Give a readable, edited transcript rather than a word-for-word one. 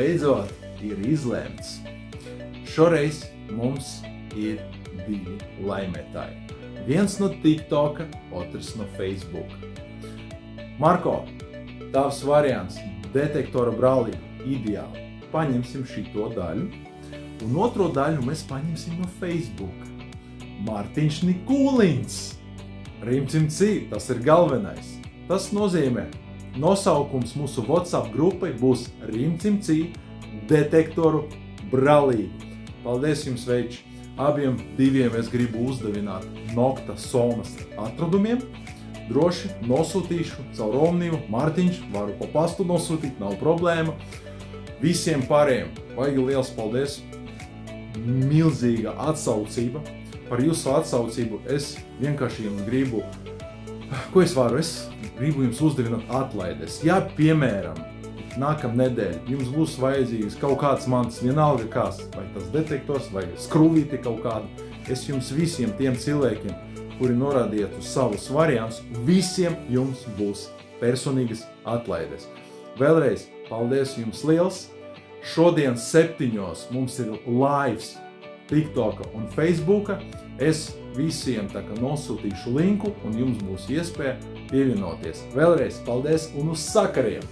Beidzot ir izlēmts. Šoreiz mums ir 2 laimētāji. Viens no TikToka, otrs no Facebook. Marko, tavs variants detektora brālība ideāli. Paņemsim šito daļu, un otro daļu mēs paņemsim no Facebook. Mārtiņš Nikūliņš. Rimcimcī, tas ir galvenais. Tas nozīmē, nosaukums mūsu WhatsApp grupai būs Rimcimcī detektoru brālība. Paldies jums, veči! Abiem 2 es gribu uzdavināt Nokta Somas atradumiem. Droši nosūtīšu caur Omniju. Mārtiņš, varu pa pastu nosūtīt, nav problēma. Visiem pārējiem baigi liels paldies. Milzīga atsaucība. Par jūsu atsaucību es vienkārši jums gribu, ko es varu? Es gribu jums uzdavināt atlaides. Ja, piemēram, nākamnedēļ jums būs vajadzīgs kaut kāds mans, vienalga kāds, vai tas detektors, vai skrūvīti kaut kādu, es jums visiem tiem cilvēkiem, kuri norādiet uz savus variantus, visiem jums būs personīgas atlaides. Vēlreiz paldies jums liels! Šodien 7 mums ir lives TikToka un Facebooka. Es visiem tā kā nosūtīšu linku un jums būs iespēja pievienoties. Vēlreiz paldies un uz sakariem!